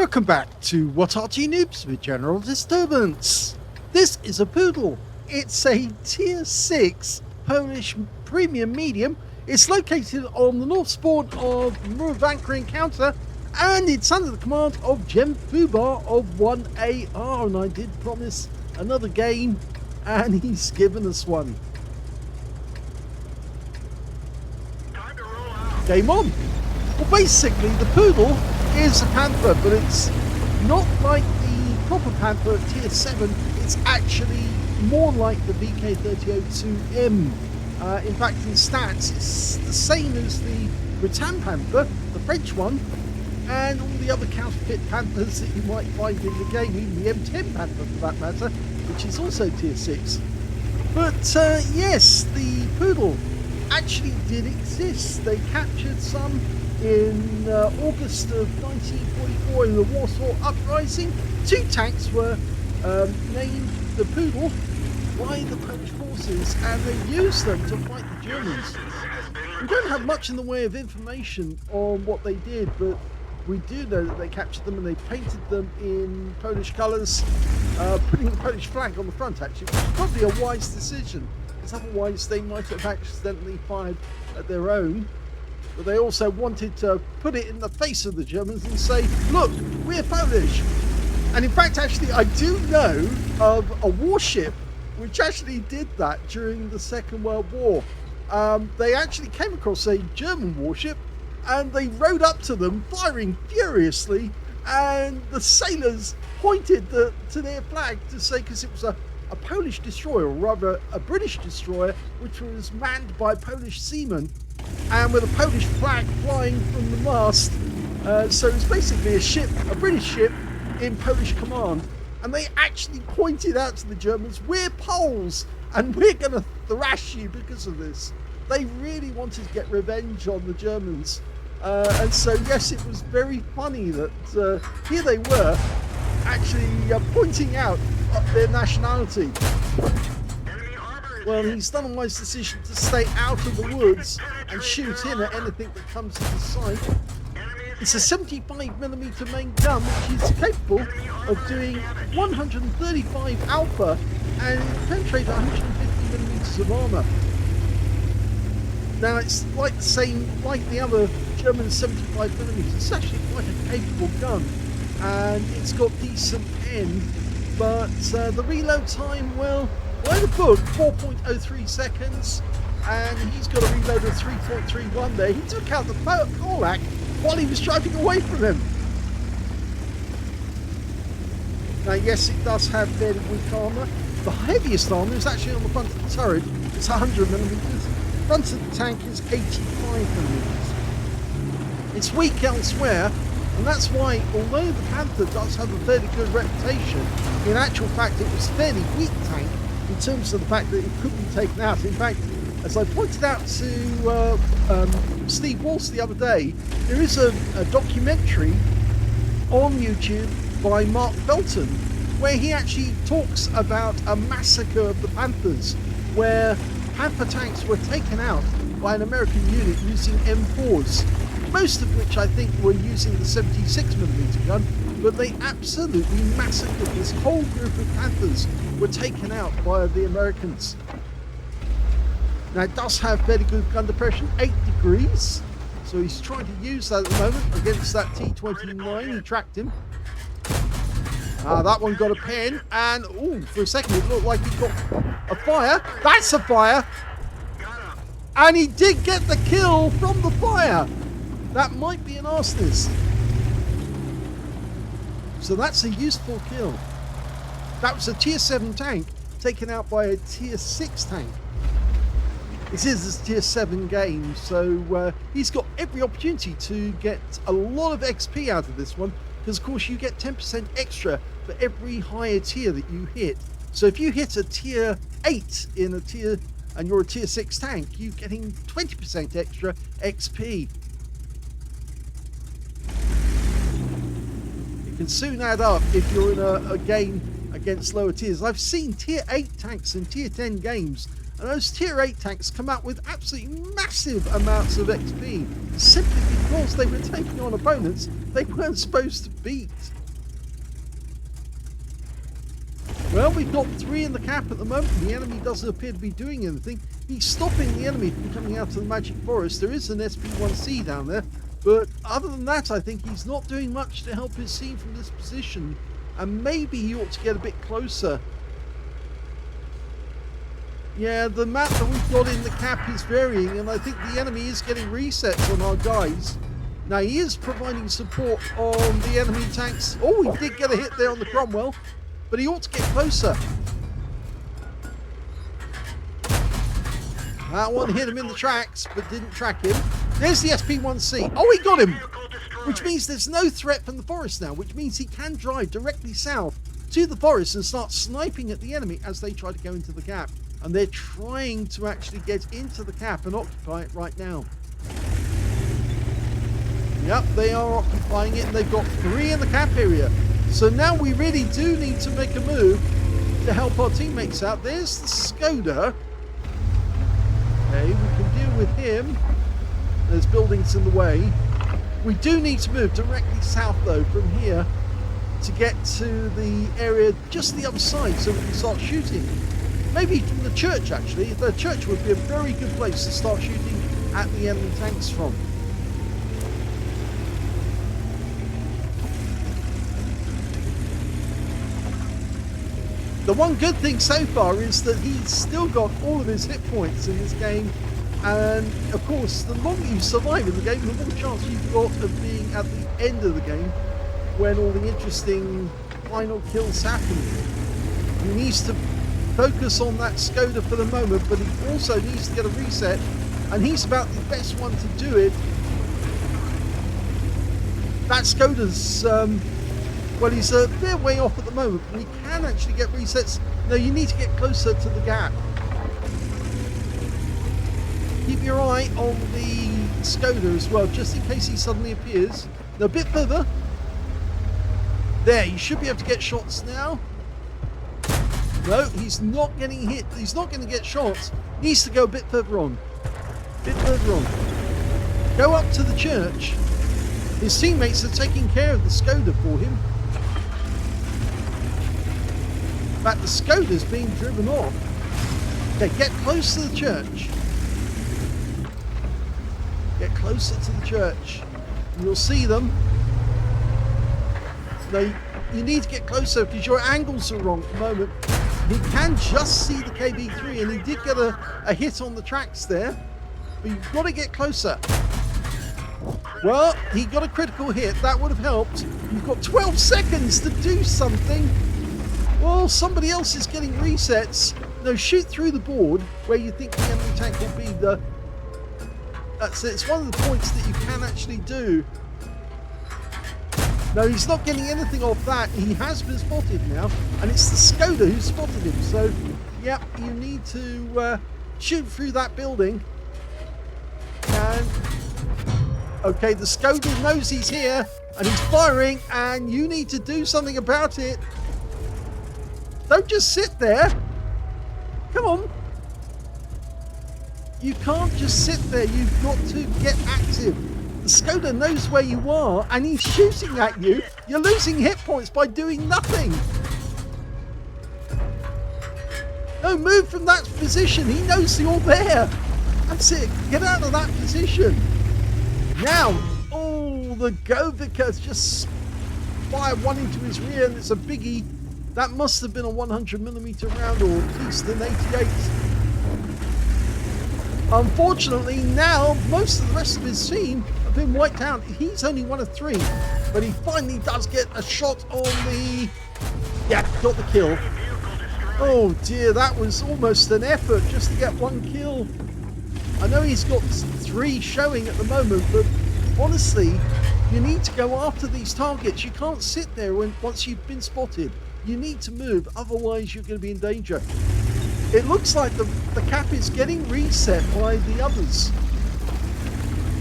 Welcome back to What Arty Noobs with General Disturbance. This is a Pudel. It's a tier 6 Polish premium medium. It's located on the north spawn of Murovanka Encounter, and it's under the command of GenFUBAR of 1AR. And I did promise another game, and he's given us one. Game on. Well, basically, the Pudel is a Panther, but it's not like the proper Panther at tier 7. It's actually more like the VK3002M. In fact, in stats, it's the same as the Britann Panther, the French one, and all the other counterfeit Panthers that you might find in the game, even the M10 Panther for that matter, which is also tier 6. But yes, the Pudel actually did exist. They captured some in August of 1944 in the Warsaw Uprising. 2 tanks were named the Pudel by the Polish forces, and they used them to fight the Germans. We don't have much in the way of information on what they did, but we do know that they captured them and they painted them in Polish colours, putting the Polish flag on the front actually, which was probably a wise decision, because otherwise they might have accidentally fired at their own. But they also wanted to put it in the face of the Germans and say, look, we're Polish. And in fact, actually, I do know of a warship which actually did that during the Second World War. They actually came across a German warship and they rode up to them, firing furiously, and the sailors pointed to their flag to say, because it was a Polish destroyer, or rather a British destroyer, which was manned by Polish seamen, and with a Polish flag flying from the mast. So it was basically a British ship in Polish command, and they actually pointed out to the Germans, we're Poles and we're going to thrash you because of this. They really wanted to get revenge on the Germans, and so yes, it was very funny that here they were actually pointing out their nationality. Well, he's done a wise decision to stay out of the woods and shoot in at anything that comes into sight. It's a 75mm main gun, which is capable of doing 135 alpha and penetrate 150mm of armour. Now, it's like the same, like the other German 75mm. It's actually quite a capable gun, and it's got decent end, but the reload time, well, by the book, 4.03 seconds, and he's got a reload of 3.31 there. He took out the Polak while he was driving away from him. Now, yes, it does have fairly weak armour. The heaviest armour is actually on the front of the turret. It's 100mm. The front of the tank is 85mm. It's weak elsewhere, and that's why, although the Panther does have a fairly good reputation, in actual fact it was a fairly weak tank in terms of the fact that it couldn't be taken out. In fact, as I pointed out to Steve Walsh the other day, there is a documentary on YouTube by Mark Felton where he actually talks about a massacre of the Panthers, where Panther tanks were taken out by an American unit using M4s, most of which I think were using the 76mm gun, but they absolutely massacred this whole group of Panthers, were taken out by the Americans. Now, it does have fairly good gun depression, 8 degrees, so he's trying to use that at the moment against that T-29. He tracked him. That one got a pen, and for a second it looked like he got a fire. That's a fire! And he did get the kill from the fire! That might be an arsonist. So that's a useful kill. That was a tier 7 tank taken out by a tier 6 tank. This is a tier 7 game, so he's got every opportunity to get a lot of XP out of this one, because of course you get 10% extra for every higher tier that you hit. So if you hit a tier 8 in a tier, and you're a tier 6 tank, you're getting 20% extra XP. It can soon add up if you're in a game against lower tiers. I've seen tier 8 tanks in tier 10 games, And those tier 8 tanks come out with absolutely massive amounts of XP, simply because they were taking on opponents they weren't supposed to beat. Well, we've got 3 in the cap at the moment. The enemy doesn't appear to be doing anything. He's stopping the enemy from coming out to the Magic Forest. There is an SP1C down there, but other than that, I think he's not doing much to help his team from this position, and maybe he ought to get a bit closer. Yeah, the map that we've got in the cap is varying, and I think the enemy is getting resets on our guys. Now, he is providing support on the enemy tanks. Oh, he did get a hit there on the Cromwell, but he ought to get closer. That one hit him in the tracks, but didn't track him. There's the SP1C. Oh, he got him! Which means there's no threat from the forest now, which means he can drive directly south to the forest and start sniping at the enemy as they try to go into the cap. And they're trying to actually get into the cap and occupy it right now. Yep, they are occupying it, and they've got 3 in the cap area. So now we really do need to make a move to help our teammates out. There's the Skoda. Okay, we can deal with him. There's buildings in the way. We do need to move directly south, though, from here to get to the area just the other side so we can start shooting. Maybe from the church, actually. The church would be a very good place to start shooting at the enemy tanks from. The one good thing so far is that he's still got all of his hit points in this game, and of course the longer you survive in the game, the more chance you've got of being at the end of the game when all the interesting final kills happen. He needs to focus on that Skoda for the moment, but he also needs to get a reset, and he's about the best one to do it. That Skoda's well, he's a fair way off at the moment, but he can actually get resets. No, you need to get closer to the gap. Keep your eye on the Skoda as well, just in case he suddenly appears. Now, a bit further. There, you should be able to get shots now. No, he's not getting hit. He's not going to get shots. Needs to go a bit further on. Bit further on. Go up to the church. His teammates are taking care of the Skoda for him. In fact, the Skoda's being driven off. Okay, get close to the church. Get closer to the church. And you'll see them. Now, you need to get closer because your angles are wrong at the moment. He can just see the KB3, and he did get a hit on the tracks there. But you've got to get closer. Well, he got a critical hit. That would have helped. You've got 12 seconds to do something. Well, somebody else is getting resets. No, shoot through the board where you think the enemy tank will be. That's it. It's one of the points that you can actually do. No, he's not getting anything off that. He has been spotted now, and it's the Skoda who spotted him. So, yep, you need to shoot through that building. And okay, the Skoda knows he's here, and he's firing, and you need to do something about it. Don't just sit there. Come on. You can't just sit there. You've got to get active. The Skoda knows where you are, and he's shooting at you. You're losing hit points by doing nothing. No, move from that position. He knows you're there. That's it. Get out of that position. Now, oh, the Govika's just fired one into his rear, and it's a biggie. That must have been a 100mm round, or at least an 88. Unfortunately, now most of the rest of his team have been wiped out. He's only one of 3, but he finally does get a shot on the... Yeah, got the kill. Oh dear, that was almost an effort just to get 1 kill. I know he's got 3 showing at the moment, but honestly, you need to go after these targets. You can't sit there once you've been spotted. You need to move, otherwise you're going to be in danger. It looks like the cap is getting reset by the others.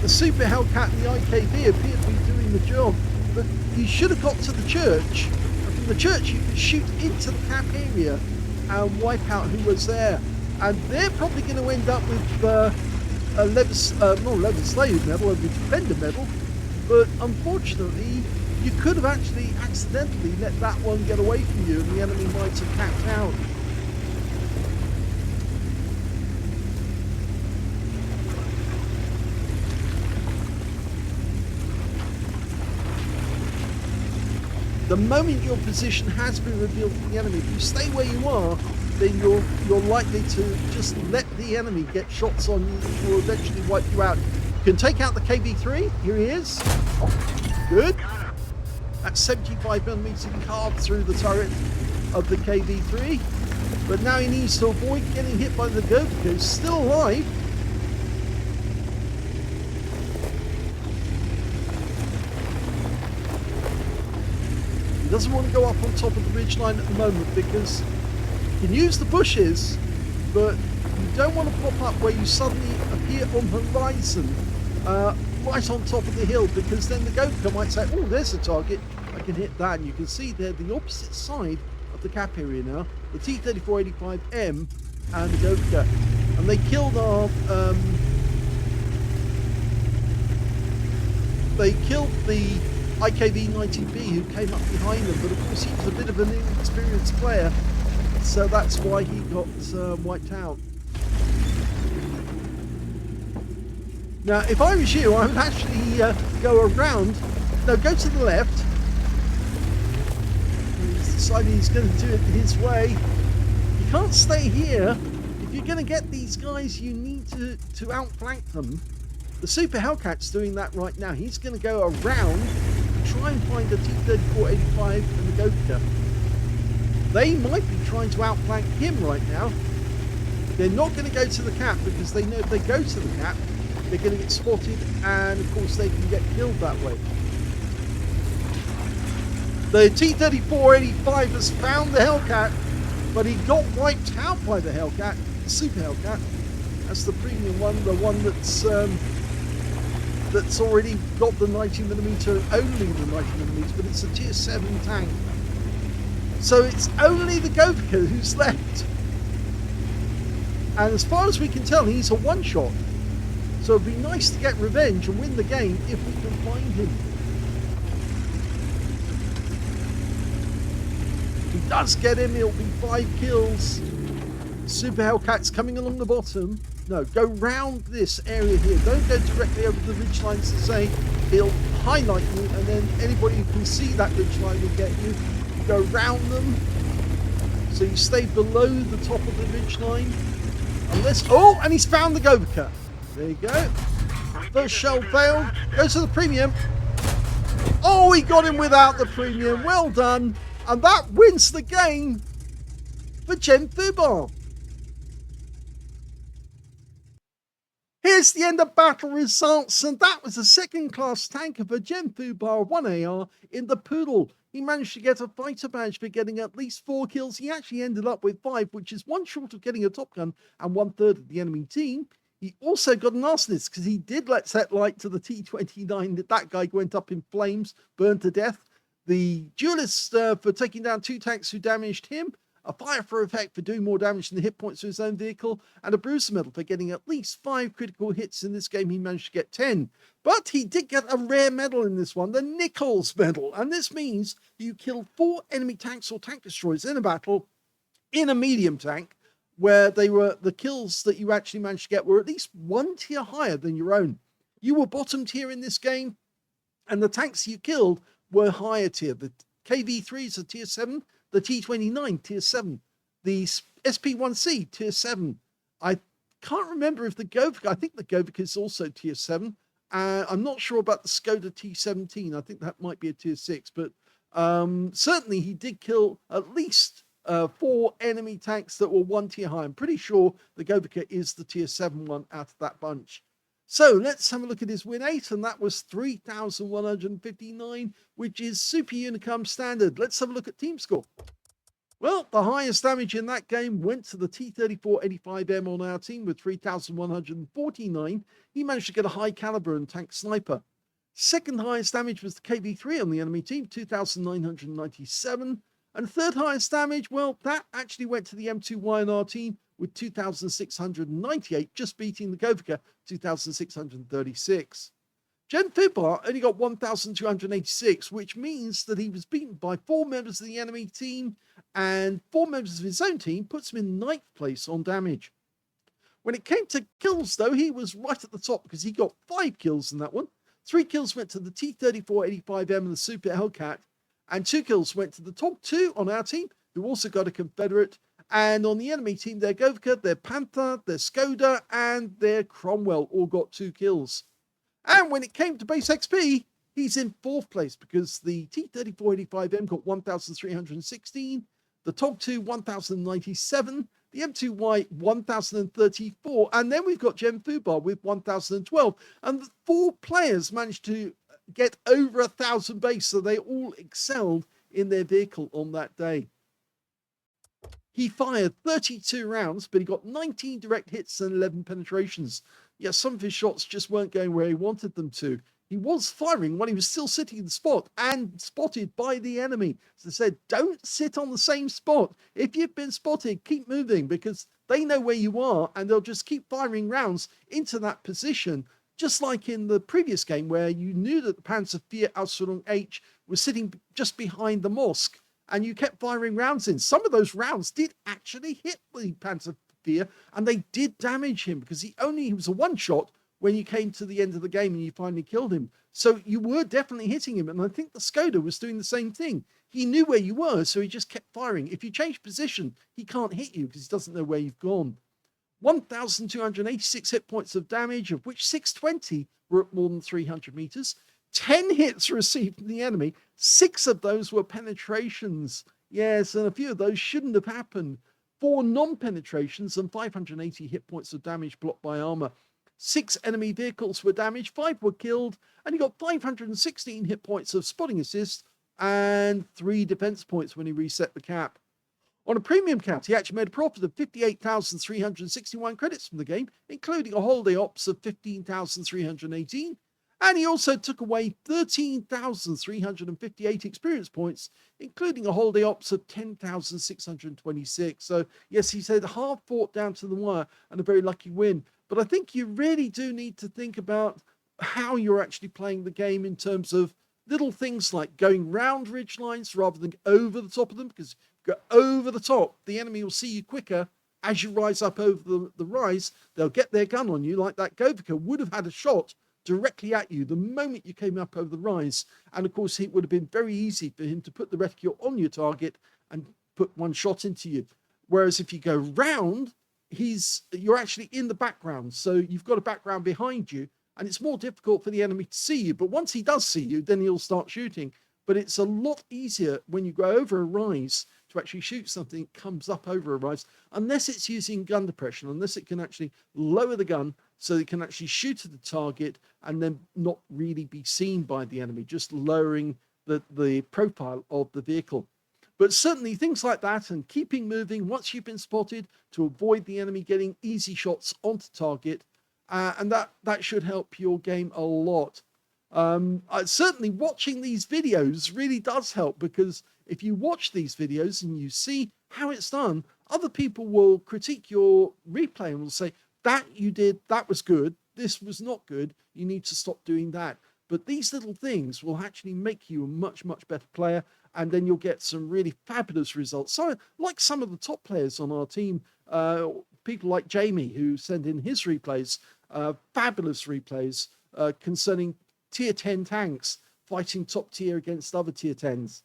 The Super Hellcat and the IKV appear to be doing the job, but you should have got to the church, and from the church you could shoot into the cap area and wipe out who was there. And they're probably going to end up with a not leather slave medal, a defender medal. But unfortunately, you could have actually accidentally let that one get away from you, and the enemy might have capped out. The moment your position has been revealed to the enemy, if you stay where you are, then you're likely to just let the enemy get shots on you, which will eventually wipe you out. You can take out the KB3. Here he is. Good. That's 75mm carved through the turret of the KB3. But now he needs to avoid getting hit by the Govka. He's still alive. He doesn't want to go up on top of the ridgeline at the moment because you can use the bushes, but you don't want to pop up where you suddenly appear on the horizon, right on top of the hill, because then the Govka might say, oh, there's a target, I can hit that. And you can see there the opposite side of the cap area now, the T-3485M and the Govka. And they killed our, they killed the IKV-90B who came up behind them, but of course he was a bit of an inexperienced player, so that's why he got wiped out. Now, if I was you, I would actually go around. No, go to the left. He's decided he's going to do it his way. You can't stay here. If you're going to get these guys, you need to outflank them. The Super Hellcat's doing that right now. He's going to go around and try and find the T-3485 and the Govka. They might be trying to outflank him right now. They're not going to go to the cap because they know if they go to the cap, they're going to get spotted, and of course they can get killed that way. The T-3485 has found the Hellcat, but he got wiped out by the Hellcat, the Super Hellcat. That's the premium one, the one that's already got the 90mm, only the 90mm, but it's a tier 7 tank. So it's only the Govka who's left. And as far as we can tell, he's a one-shot. So it'd be nice to get revenge and win the game if we can find him. If he does get him, it'll be 5 kills. Super Hellcat's coming along the bottom. No, go round this area here. Don't go directly over the ridgelines to say it'll highlight you, and then anybody who can see that ridgeline will get you. You go round them, so you stay below the top of the ridgeline. Unless, oh, and he's found the Govka. There you go. First shell failed. Goes to the premium. Oh, he got him without the premium. Well done. And that wins the game for GenFUBAR. Here's the end of battle results, and that was a second-class tanker for GenFUBAR 1AR in the Pudel. He managed to get a fighter badge for getting at least 4 kills. He actually ended up with 5, which is 1 short of getting a top gun and 1/3 of the enemy team. He also got an arsonist because he did let set light to the T-29. That guy went up in flames, burned to death. The duelist for taking down 2 tanks who damaged him. A fire for effect for doing more damage than the hit points to his own vehicle, and a bruiser medal for getting at least 5 critical hits in this game. He managed to get 10. But he did get a rare medal in this one, the Nichols medal. And this means you killed 4 enemy tanks or tank destroyers in a battle in a medium tank, where they were the kills that you actually managed to get were at least 1 tier higher than your own. You were bottom tier in this game, and the tanks you killed were higher tier. The KV3 is a tier 7. The T-29, tier 7. The SP-1C, tier 7. I can't remember if the Govka, I think the Govka is also tier 7. I'm not sure about the Skoda T-17. I think that might be a tier 6. But certainly he did kill at least 4 enemy tanks that were 1 tier high. I'm pretty sure the Govka is the tier 7 one out of that bunch. So let's have a look at his win 8, and that was 3,159, which is Super Unicum standard. Let's have a look at team score. Well, the highest damage in that game went to the T-3485M on our team with 3,149. He managed to get a high caliber and tank sniper. Second highest damage was the KV3 on the enemy team, 2,997. And third highest damage, well, that actually went to the M2Y on our team with 2,698, just beating the Govika 2,636. GenFUBAR only got 1,286, which means that he was beaten by 4 members of the enemy team, and 4 members of his own team, puts him in 9th place on damage. When it came to kills, though, he was right at the top because he got 5 kills in that one. 3 kills went to the T-3485M and the Super Hellcat, and 2 kills went to the top 2 on our team, who also got a Confederate, and on the enemy team, their Govika, their Panther, their Skoda, and their Cromwell all got 2 kills. And when it came to base XP, he's in 4th place because the T-3485M got 1,316, the TOG 2 1,097, the M2Y 1,034, and then we've got GenFUBAR with 1,012, and the 4 players managed to get over 1,000 base, so they all excelled in their vehicle on that day. He fired 32 rounds, but he got 19 direct hits and 11 penetrations. Yeah, some of his shots just weren't going where he wanted them to. He was firing when he was still sitting in the spot and spotted by the enemy. So they said, don't sit on the same spot. If you've been spotted, keep moving because they know where you are and they'll just keep firing rounds into that position. Just like in the previous game where you knew that the Panzer IV Ausführung H was sitting just behind the mosque and you kept firing rounds in. Some of those rounds did actually hit the Panzer IV and they did damage him because he was a one-shot when you came to the end of the game and you finally killed him. So you were definitely hitting him. And I think the Skoda was doing the same thing. He knew where you were, so he just kept firing. If you change position, he can't hit you because he doesn't know where you've gone. 1,286 hit points of damage, of which 620 were at more than 300 meters. 10 hits received from the enemy. 6 of those were penetrations. Yes, and a few of those shouldn't have happened. 4 non-penetrations and 580 hit points of damage blocked by armor. 6 enemy vehicles were damaged, 5 were killed, and he got 516 hit points of spotting assist and 3 defense points when he reset the cap. On a premium count, he actually made a profit of 58,361 credits from the game, including a holiday ops of 15,318, and he also took away 13,358 experience points, including a holiday ops of 10,626. So yes, he said hard fought down to the wire and a very lucky win. But I think you really do need to think about how you're actually playing the game in terms of little things like going round ridge lines rather than over the top of them, because if you go over the top, the enemy will see you quicker as you rise up over the rise. They'll get their gun on you, like that Govika would have had a shot directly at you the moment you came up over the rise. And of course, it would have been very easy for him to put the reticule on your target and put one shot into you. Whereas if you go round, you're actually in the background, so you've got a background behind you and it's more difficult for the enemy to see you. But once he does see you, then he'll start shooting. But it's a lot easier when you go over a rise to actually shoot something that comes up over a rise, unless it's using gun depression, unless it can actually lower the gun so it can actually shoot at the target and then not really be seen by the enemy, just lowering the profile of the vehicle. But certainly things like that and keeping moving once you've been spotted to avoid the enemy getting easy shots onto target. And that should help your game a lot. Certainly watching these videos really does help, because if you watch these videos and you see how it's done, other people will critique your replay and will say, that you did, that was good, this was not good, you need to stop doing that. But these little things will actually make you a much, much better player, and then you'll get some really fabulous results. So, like some of the top players on our team, people like Jamie, who send in his replays, fabulous replays concerning tier 10 tanks fighting top tier against other tier 10s.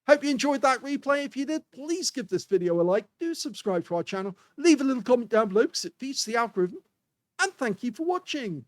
Hope you enjoyed that replay. If you did, please give this video a like, do subscribe to our channel, leave a little comment down below because it feeds the algorithm, and thank you for watching.